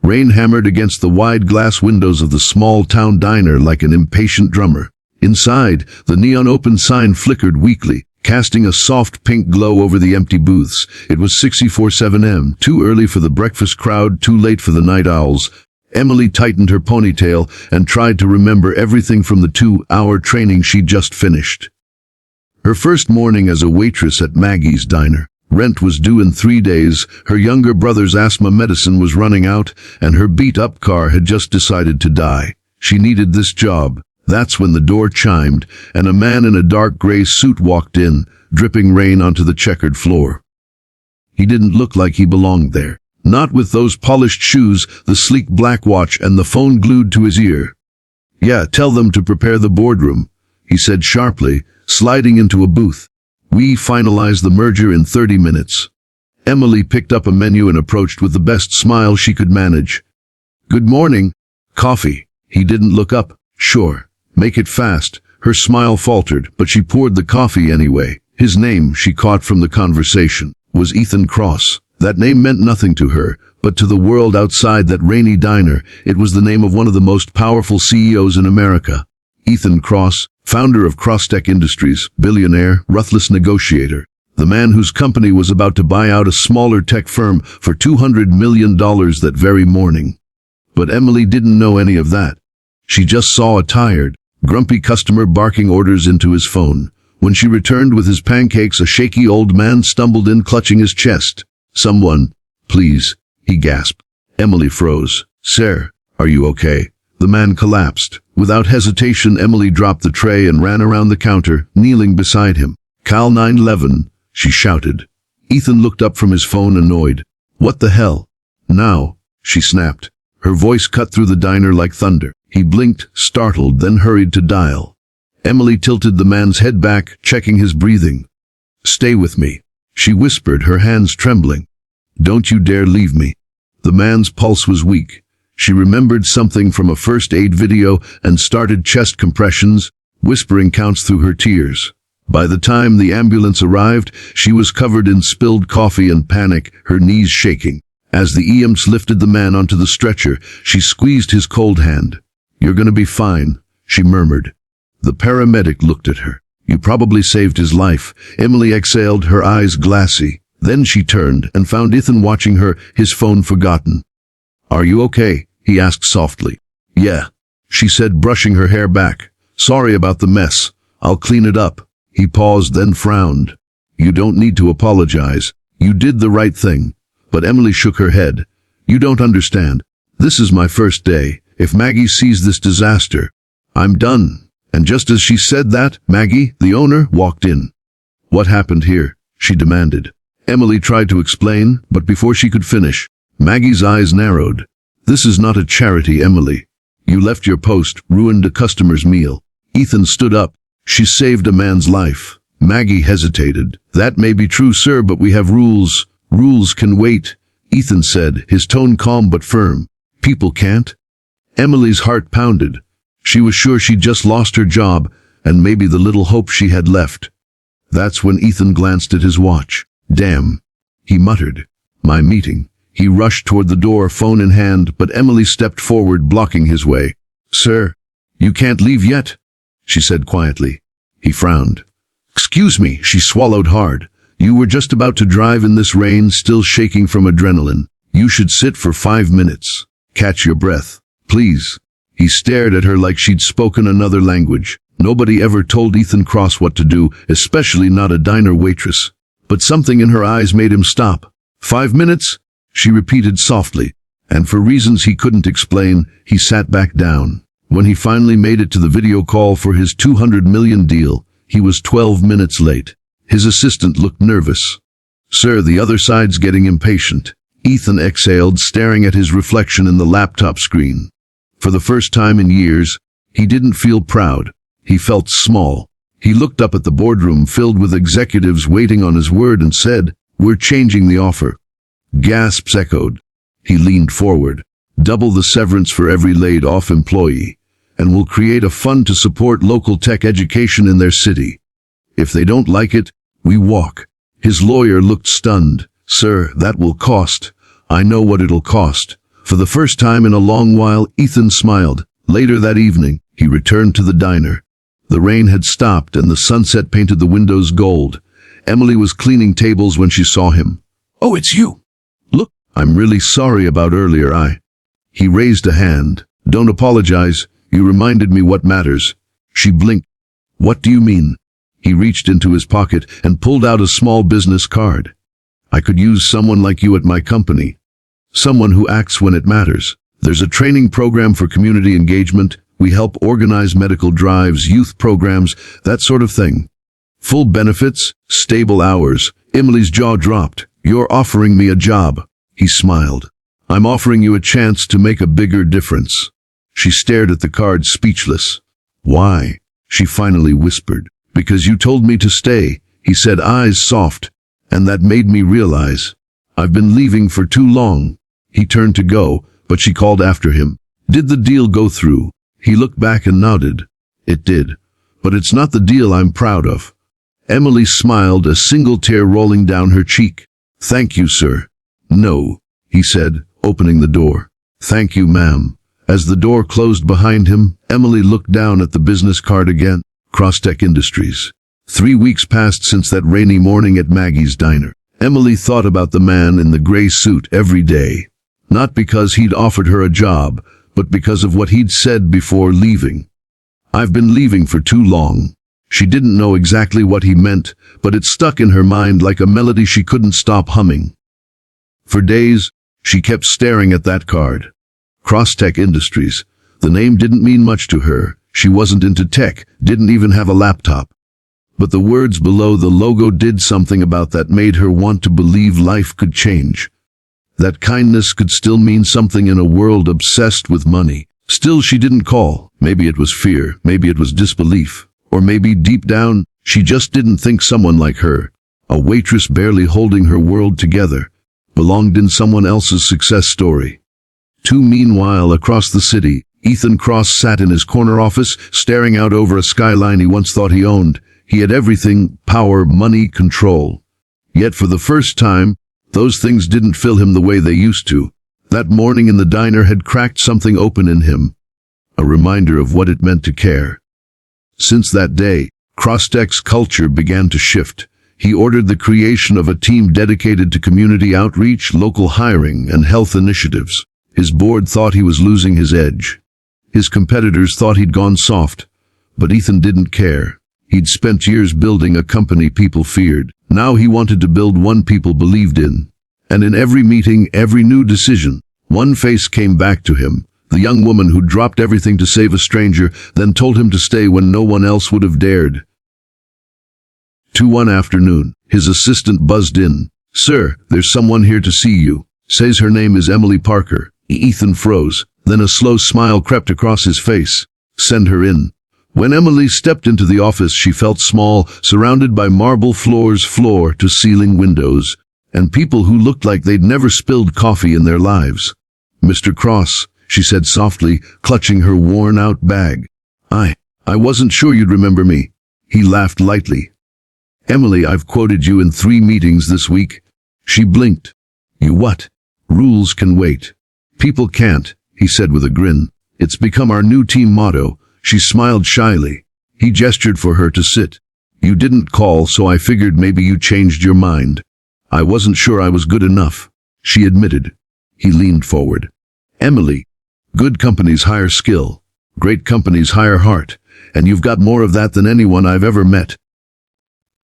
Rain hammered against the wide glass windows of the small-town diner like an impatient drummer. Inside, the neon open sign flickered weakly, casting a soft pink glow over the empty booths. It was 6:47 a.m., too early for the breakfast crowd, too late for the night owls. Emily tightened her ponytail and tried to remember everything from the 2-hour training she'd just finished. Her first morning as a waitress at Maggie's diner. Rent was due in 3 days, her younger brother's asthma medicine was running out, and her beat-up car had just decided to die. She needed this job. That's when the door chimed, and a man in a dark gray suit walked in, dripping rain onto the checkered floor. He didn't look like he belonged there. Not with those polished shoes, the sleek black watch, and the phone glued to his ear. "Yeah, tell them to prepare the boardroom," he said sharply, sliding into a booth. "We finalize the merger in 30 minutes. Emily picked up a menu and approached with the best smile she could manage. "Good morning. Coffee." He didn't look up. "Sure. Make it fast." Her smile faltered, but she poured the coffee anyway. His name, she caught from the conversation, was Ethan Cross. That name meant nothing to her, but to the world outside that rainy diner, it was the name of one of the most powerful CEOs in America. Ethan Cross, founder of Crosstech Industries, billionaire, ruthless negotiator. The man whose company was about to buy out a smaller tech firm for $200 million that very morning. But Emily didn't know any of that. She just saw a tired, grumpy customer barking orders into his phone. When she returned with his pancakes, a shaky old man stumbled in, clutching his chest. "Someone, please," he gasped. Emily froze. "Sir, are you okay?" The man collapsed. Without hesitation, Emily dropped the tray and ran around the counter, kneeling beside him. "Cal 911, she shouted. Ethan looked up from his phone, annoyed. "What the hell?" "Now," she snapped. Her voice cut through the diner like thunder. He blinked, startled, then hurried to dial. Emily tilted the man's head back, checking his breathing. "Stay with me," she whispered, her hands trembling. "Don't you dare leave me." The man's pulse was weak. She remembered something from a first aid video and started chest compressions, whispering counts through her tears. By the time the ambulance arrived, she was covered in spilled coffee and panic, her knees shaking. As the EMS lifted the man onto the stretcher, she squeezed his cold hand. "You're gonna be fine," she murmured. The paramedic looked at her. "You probably saved his life." Emily exhaled, her eyes glassy. Then she turned and found Ethan watching her, his phone forgotten. "Are you okay?" he asked softly. "Yeah," she said, brushing her hair back. "Sorry about the mess. I'll clean it up." He paused, then frowned. "You don't need to apologize. You did the right thing." But Emily shook her head. "You don't understand. This is my first day. If Maggie sees this disaster, I'm done." And just as she said that, Maggie, the owner, walked in. "What happened here?" she demanded. Emily tried to explain, but before she could finish, Maggie's eyes narrowed. "This is not a charity, Emily. You left your post, ruined a customer's meal." Ethan stood up. "She saved a man's life." Maggie hesitated. "That may be true, sir, but we have rules." "Rules can wait," Ethan said, his tone calm but firm. "People can't." Emily's heart pounded. She was sure she'd just lost her job, and maybe the little hope she had left. That's when Ethan glanced at his watch. "Damn," he muttered. "My meeting." He rushed toward the door, phone in hand, but Emily stepped forward, blocking his way. "Sir, you can't leave yet," she said quietly. He frowned. "Excuse me," she swallowed hard. "You were just about to drive in this rain, still shaking from adrenaline. You should sit for 5 minutes. Catch your breath. Please." He stared at her like she'd spoken another language. Nobody ever told Ethan Cross what to do, especially not a diner waitress. But something in her eyes made him stop. 5 minutes? She repeated softly, and for reasons he couldn't explain, he sat back down. When he finally made it to the video call for his $200 million deal, he was 12 minutes late. His assistant looked nervous. "Sir, the other side's getting impatient." Ethan exhaled, staring at his reflection in the laptop screen. For the first time in years, he didn't feel proud. He felt small. He looked up at the boardroom filled with executives waiting on his word and said, "We're changing the offer." Gasps echoed. He leaned forward. "Double the severance for every laid-off employee, and we'll create a fund to support local tech education in their city. If they don't like it, we walk." His lawyer looked stunned. "Sir, that will cost." "I know what it'll cost. For the first time in a long while, Ethan smiled. Later that evening, he returned to the diner. The rain had stopped and the sunset painted the windows gold. Emily was cleaning tables when she saw him. "Oh, it's you. Look, I'm really sorry about earlier. He raised a hand. "Don't apologize. You reminded me what matters." She blinked. "What do you mean?" He reached into his pocket and pulled out a small business card. "I could use someone like you at my company. Someone who acts when it matters. There's a training program for community engagement. We help organize medical drives, youth programs, that sort of thing. Full benefits, stable hours." Emily's jaw dropped. "You're offering me a job." He smiled. "I'm offering you a chance to make a bigger difference." She stared at the card, speechless. "Why?" she finally whispered. "Because you told me to stay," he said, eyes soft. "And that made me realize I've been leaving for too long." He turned to go, but she called after him. "Did the deal go through?" He looked back and nodded. "It did. But it's not the deal I'm proud of." Emily smiled, a single tear rolling down her cheek. "Thank you, sir." "No," he said, opening the door. "Thank you, ma'am." As the door closed behind him, Emily looked down at the business card again. Crosstech Industries. 3 weeks passed since that rainy morning at Maggie's diner. Emily thought about the man in the gray suit every day. Not because he'd offered her a job, but because of what he'd said before leaving. "I've been leaving for too long." She didn't know exactly what he meant, but it stuck in her mind like a melody she couldn't stop humming. For days, she kept staring at that card. Crosstech Industries. The name didn't mean much to her. She wasn't into tech, didn't even have a laptop. But the words below the logo did something about that, made her want to believe life could change. That kindness could still mean something in a world obsessed with money. Still, she didn't call. Maybe it was fear, maybe it was disbelief, or maybe deep down, she just didn't think someone like her, a waitress barely holding her world together, belonged in someone else's success story. Meanwhile, across the city, Ethan Cross sat in his corner office, staring out over a skyline he once thought he owned. He had everything: power, money, control. Yet for the first time, those things didn't fill him the way they used to. That morning in the diner had cracked something open in him, a reminder of what it meant to care. Since that day, Crosstech's culture began to shift. He ordered the creation of a team dedicated to community outreach, local hiring, and health initiatives. His board thought he was losing his edge. His competitors thought he'd gone soft, but Ethan didn't care. He'd spent years building a company people feared. Now he wanted to build one people believed in. And in every meeting, every new decision, one face came back to him. The young woman who dropped everything to save a stranger, then told him to stay when no one else would have dared. One afternoon, his assistant buzzed in. "Sir, there's someone here to see you." Says her name is Emily Parker. Ethan froze. Then a slow smile crept across his face. "Send her in." When Emily stepped into the office, she felt small, surrounded by marble floors, floor-to-ceiling windows, and people who looked like they'd never spilled coffee in their lives. "Mr. Cross," she said softly, clutching her worn-out bag. I wasn't sure you'd remember me." He laughed lightly. "Emily, I've quoted you in 3 meetings this week." She blinked. "You what?" "Rules can wait. People can't," he said with a grin. "It's become our new team motto." She smiled shyly. He gestured for her to sit. "You didn't call, so I figured maybe you changed your mind." "I wasn't sure I was good enough," she admitted. He leaned forward. "Emily, good companies hire skill. Great companies hire heart. And you've got more of that than anyone I've ever met."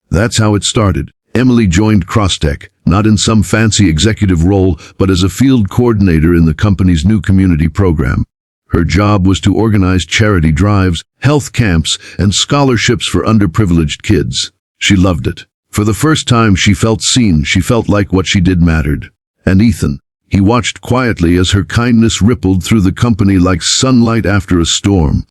That's how it started. Emily joined Crosstech, not in some fancy executive role, but as a field coordinator in the company's new community program. Her job was to organize charity drives, health camps, and scholarships for underprivileged kids. She loved it. For the first time, she felt seen. She felt like what she did mattered. And Ethan, he watched quietly as her kindness rippled through the company like sunlight after a storm.